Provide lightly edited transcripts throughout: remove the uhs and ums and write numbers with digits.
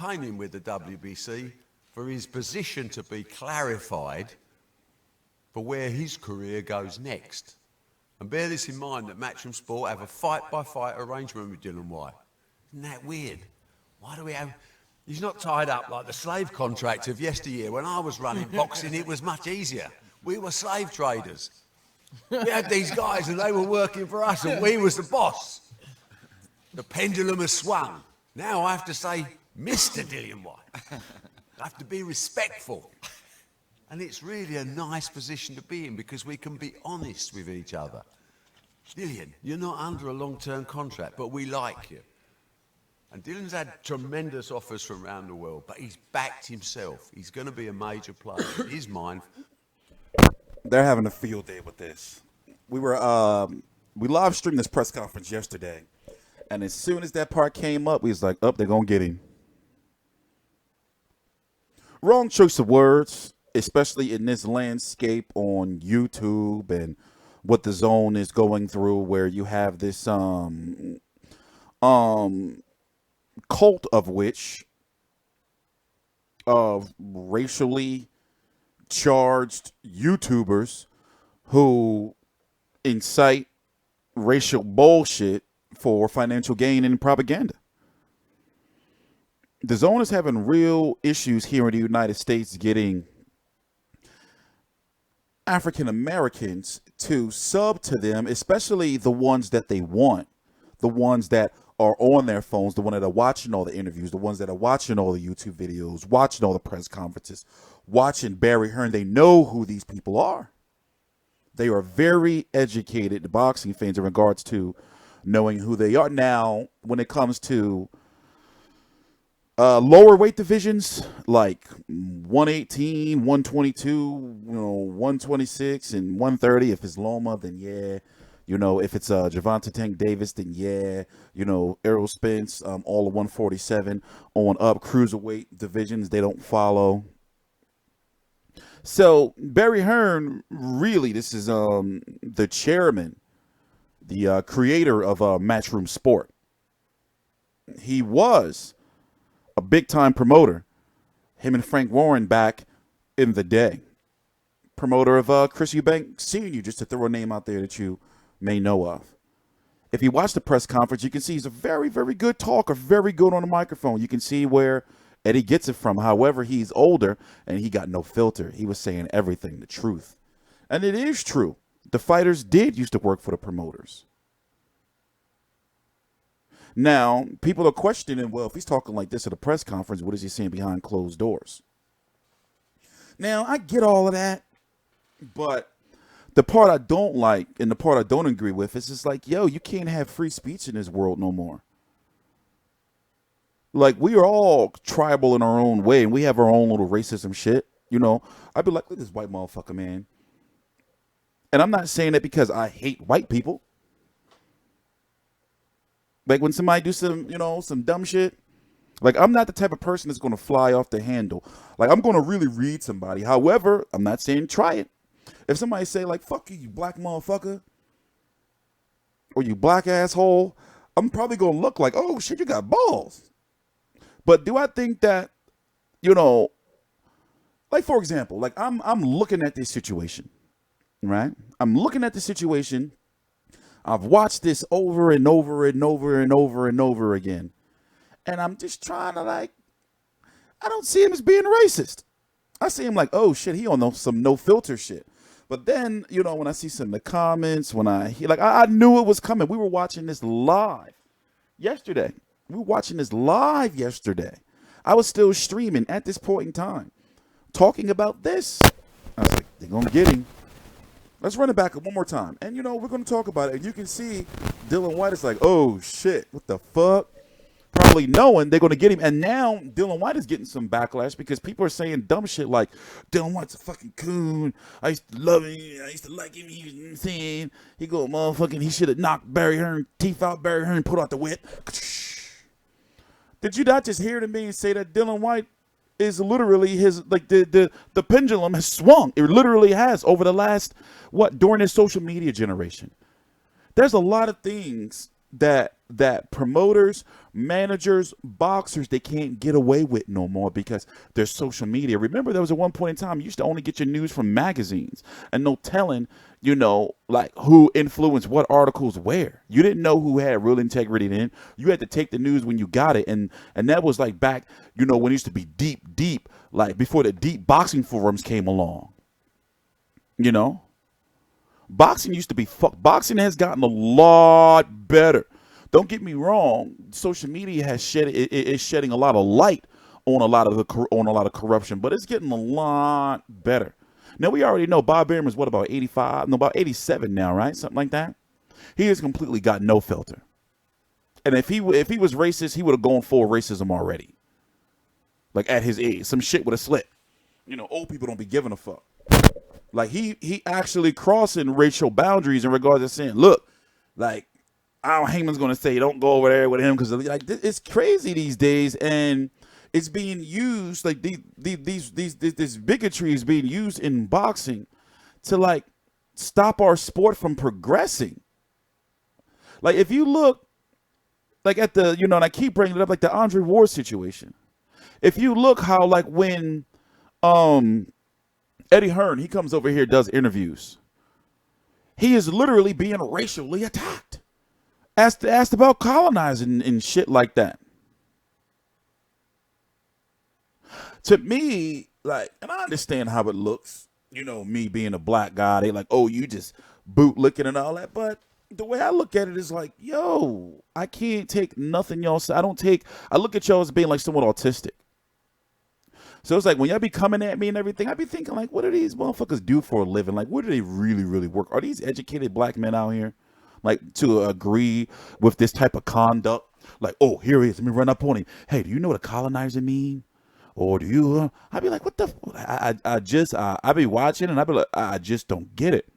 campaigning with the WBC for his position to be clarified for where his career goes next. And bear this in mind that Matchroom Sport have a fight-by-fight arrangement with Dillian Whyte. Isn't that weird? Why do we have... He's not tied up like the slave contract of yesteryear. When I was running boxing, it was much easier. We were slave traders. We had these guys and they were working for us and we was the boss. The pendulum has swung. Now I have to say, Mr. Dillian Whyte. I have to be respectful. And it's really a nice position to be in because we can be honest with each other. Dillian, you're not under a long-term contract, but we like you. And Dillian's had tremendous offers from around the world, but he's backed himself. He's going to be a major player in his mind. They're having a field day with this. We live streamed this press conference yesterday, and as soon as that part came up, we was like, they're going to get him. Wrong choice of words, especially in this landscape on YouTube and what the zone is going through, where you have this cult of which of racially charged YouTubers who incite racial bullshit for financial gain and propaganda. The zone is having real issues here in the United States getting African Americans to sub to them, especially the ones that they want, the ones that are on their phones, the ones that are watching all the interviews, the ones that are watching all the YouTube videos, watching all the press conferences, watching Barry Hearn. They know who these people are. They are very educated boxing fans in regards to knowing who they are. Now, when it comes to lower weight divisions like 118, 122, 126, and 130, if it's Loma, then yeah. If it's Gervonta Tank Davis, then yeah. Errol Spence, all of 147 on up. Cruiserweight divisions, they don't follow. So Barry Hearn, really, this is the chairman, the creator of Matchroom Sport. He was a big-time promoter. Him and Frank Warren back in the day. Promoter of Chris Eubank Sr., just to throw a name out there that you may know of. If you watch the press conference, you can see he's a very, very good talker, very good on the microphone. You can see where Eddie gets it from. However, he's older and he got no filter. He was saying everything, the truth. And it is true. The fighters did used to work for the promoters. Now, people are questioning, well, if he's talking like this at a press conference, what is he saying behind closed doors? Now, I get all of that, but the part I don't like and the part I don't agree with is just like, you can't have free speech in this world no more. Like, we are all tribal in our own way, and we have our own little racism shit. I'd be like, look at this white motherfucker, man. And I'm not saying that because I hate white people. Like, when somebody do some dumb shit, like, I'm not the type of person that's going to fly off the handle. Like, I'm going to really read somebody. However, I'm not saying try it. If somebody say, like, fuck you, you black motherfucker, or you black asshole, I'm probably going to look like, oh, shit, you got balls. But do I think that, like, for example, like, I'm looking at this situation, right? I'm looking at the situation. I've watched this over and over and over and over and over again. And I'm just trying to, like, I don't see him as being racist. I see him like, oh, shit, he on some no-filter shit. But then, when I see some of the comments, when I hear, like, I knew it was coming. We were watching this live yesterday. I was still streaming at this point in time, talking about this. I was like, they're going to get him. Let's run it back one more time. And, we're going to talk about it. And you can see Dillian Whyte is like, oh, shit, what the fuck? Probably knowing they're going to get him. And now Dillian Whyte is getting some backlash because people are saying dumb shit like, Dillian Whyte's a fucking coon. I used to love him. I used to like him. He was insane. He go, motherfucking, he should have knocked Barry Hearn, teeth out Barry Hearn, put out the whip. Did you not just hear the man say that Dillian Whyte is literally his, like, the pendulum has swung. It literally has over the last, during his social media generation. There's a lot of things that that promoters, managers, boxers, they can't get away with no more because there's social media. Remember, there was at one point in time you used to only get your news from magazines and no telling, like who influenced what articles where. You didn't know who had real integrity then. You had to take the news when you got it. And that was like back, when it used to be deep, like before the deep boxing forums came along. Boxing used to be boxing has gotten a lot better. Don't get me wrong. Social media has is shedding a lot of light on a lot of corruption, but it's getting a lot better. Now we already know Bob Arum is about 85, no, about 87 now, right? Something like that. He has completely got no filter. And if he was racist, he would have gone full racism already. Like at his age, some shit would have slipped. Old people don't be giving a fuck. Like he actually crossing racial boundaries in regards to saying, look, like Al Heyman's gonna say don't go over there with him because like it's crazy these days, and it's being used like this bigotry is being used in boxing to like stop our sport from progressing. Like if you look like at the and I keep bringing it up like the Andre Ward situation. If you look how like when Eddie Hearn, he comes over here, does interviews. He is literally being racially attacked. Asked about colonizing and shit like that. To me, like, and I understand how it looks, me being a black guy, they like, oh, you just bootlicking and all that. But the way I look at it is like, yo, I can't take nothing y'all say. I look at y'all as being like somewhat autistic. So it's like when y'all be coming at me and everything, I be thinking like, what do these motherfuckers do for a living? Like, where do they really, really work? Are these educated black men out here, like, to agree with this type of conduct? Like, oh, here he is. Let me run up on him. Hey, do you know what a colonizer mean? Or do you? I'd be like, what the? I be watching and I be like, I just don't get it.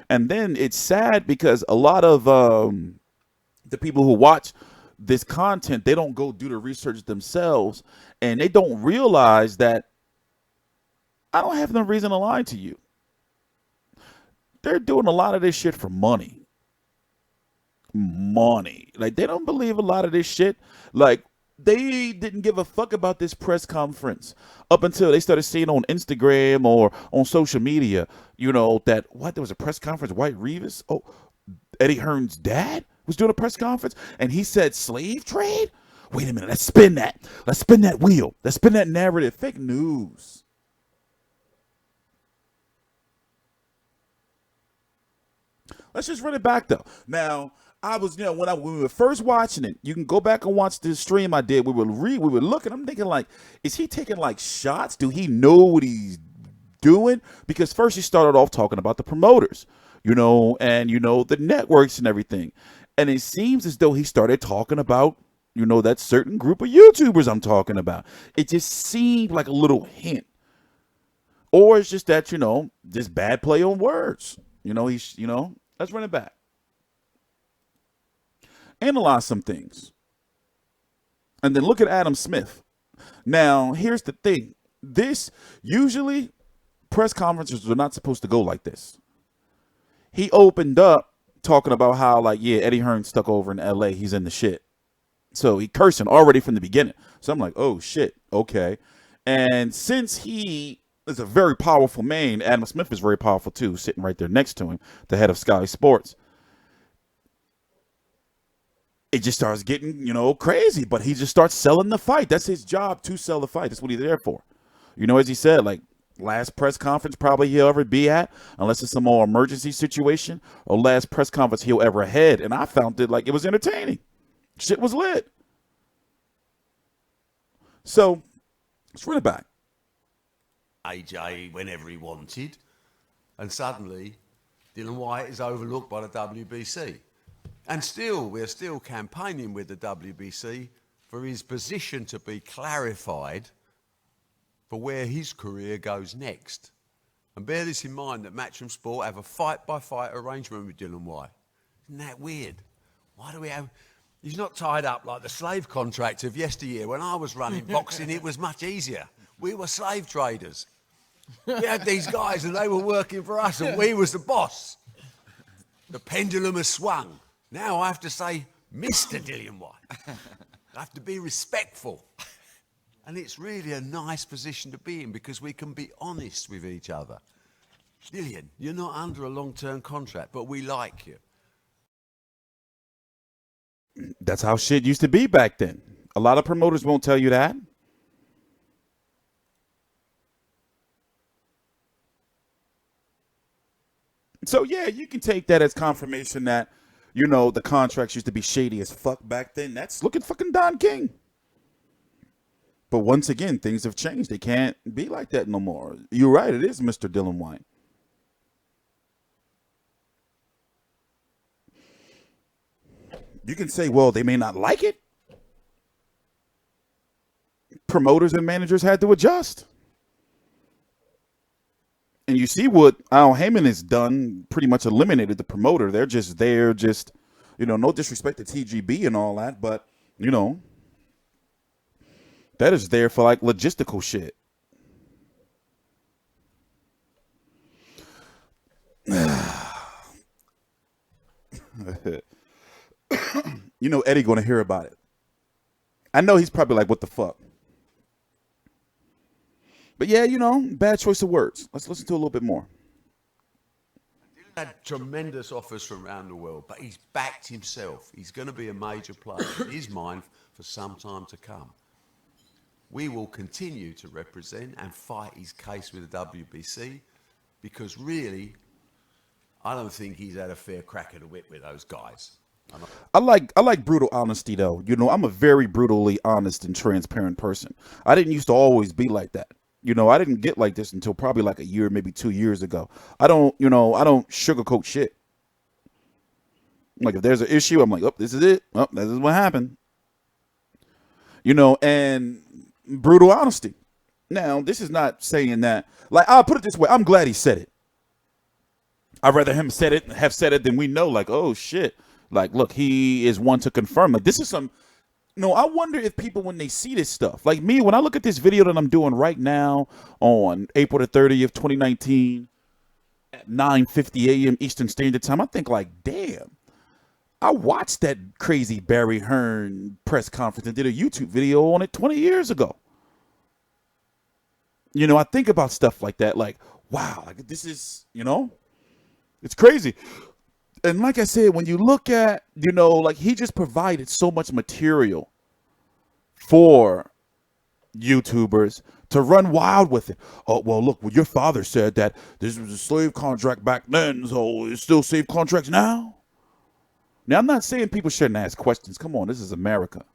And then it's sad because a lot of the people who watch this content, they don't go do the research themselves, and they don't realize that I don't have no reason to lie to you. They're doing a lot of this shit for money. Like, they don't believe a lot of this shit. Like, they didn't give a fuck about this press conference up until they started seeing on Instagram or on social media, that there was a press conference, Whyte Rivas, Eddie Hearn's dad was doing a press conference and he said slave trade. Wait a minute, let's spin that wheel, let's spin that narrative. Fake news. Let's just run it back though. Now, I was, when we were first watching it, you can go back and watch the stream I did. We were looking. I'm thinking like, is he taking like shots? Do he know what he's doing? Because first he started off talking about the promoters, and the networks and everything. And it seems as though he started talking about, that certain group of YouTubers I'm talking about. It just seemed like a little hint. Or it's just that, just bad play on words. Let's run it back. Analyze some things. And then look at Adam Smith. Now, here's the thing. Usually, press conferences are not supposed to go like this. He opened up talking about how, like, yeah, Eddie Hearn stuck over in L.A. He's in the shit. So he cursing already from the beginning. So I'm like, oh, shit, okay. And since he is a very powerful man, Adam Smith is very powerful, too, sitting right there next to him, the head of Sky Sports. It just starts getting, crazy. But he just starts selling the fight. That's his job, to sell the fight. That's what he's there for. As he said, like, last press conference probably he'll ever be at, unless it's some more emergency situation, or last press conference he'll ever had. And I found it like it was entertaining. Shit was lit. So, let's run it back. AJ whenever he wanted, and suddenly Dillian Whyte is overlooked by the WBC. And we're still campaigning with the WBC for his position to be clarified for where his career goes next. And bear this in mind that Matchroom Sport have a fight-by-fight arrangement with Dillian Whyte. Isn't that weird? Why do we have... He's not tied up like the slave contract of yesteryear. When I was running boxing, it was much easier. We were slave traders. We had these guys and they were working for us and we was the boss. The pendulum has swung. Now I have to say, Mr. Dillian Whyte. I have to be respectful. And it's really a nice position to be in because we can be honest with each other. Dillian, you're not under a long-term contract, but we like you. That's how shit used to be back then. A lot of promoters won't tell you that. So, yeah, you can take that as confirmation that, the contracts used to be shady as fuck back then. That's looking fucking Don King. But once again, things have changed. They can't be like that no more. You're right. It is Mr. Dillian Whyte. You can say, well, they may not like it. Promoters and managers had to adjust. And you see what Al Heyman has done, pretty much eliminated the promoter. They're just there, no disrespect to TGB and all that, but, that is there for like logistical shit. Eddie going to hear about it. I know he's probably like, what the fuck? But yeah, bad choice of words. Let's listen to a little bit more. He's had tremendous offers from around the world, but he's backed himself. He's going to be a major player in his mind for some time to come. We will continue to represent and fight his case with the WBC because really, I don't think he's had a fair crack at the whip with those guys. I like brutal honesty though. I'm a very brutally honest and transparent person. I didn't used to always be like that. I didn't get like this until probably like a year, maybe 2 years ago. I don't sugarcoat shit. Like if there's an issue, I'm like, oh, this is it. Oh, this is what happened. And brutal honesty. Now, this is not saying that, like, I'll put it this way. I'm glad he said it. I'd rather him have said it than we know, like, oh shit. Like, look, he is one to confirm. Like, this is some, I wonder if people, when they see this stuff, like me, when I look at this video that I'm doing right now on April the 30th, 2019, at 9:50 a.m. Eastern Standard Time, I think like, damn, I watched that crazy Barry Hearn press conference and did a YouTube video on it 20 years ago. I think about stuff like that, like, wow, like this is, it's crazy. And like I said, when you look at, like he just provided so much material for YouTubers to run wild with it. Oh, well, look, your father said that this was a slave contract back then, so it's still slave contracts now. Now, I'm not saying people shouldn't ask questions. Come on, this is America.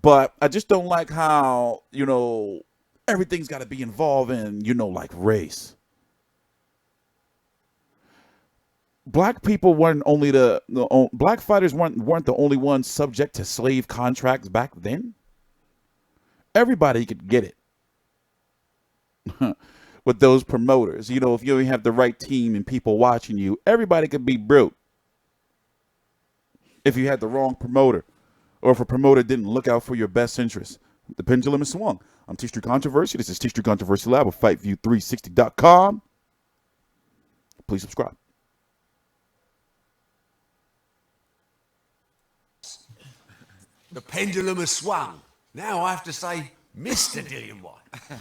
But I just don't like how, everything's got to be involved in, like race. Black people weren't only black fighters weren't the only ones subject to slave contracts back then. Everybody could get it with those promoters. If you have the right team and people watching you, everybody could be broke. If you had the wrong promoter, or if a promoter didn't look out for your best interests, the pendulum is swung. I'm TstreeT Controversy. This is TstreeT Controversy Lab with FightView360.com. Please subscribe. The pendulum has swung. Now I have to say, Mr. Dillian Whyte.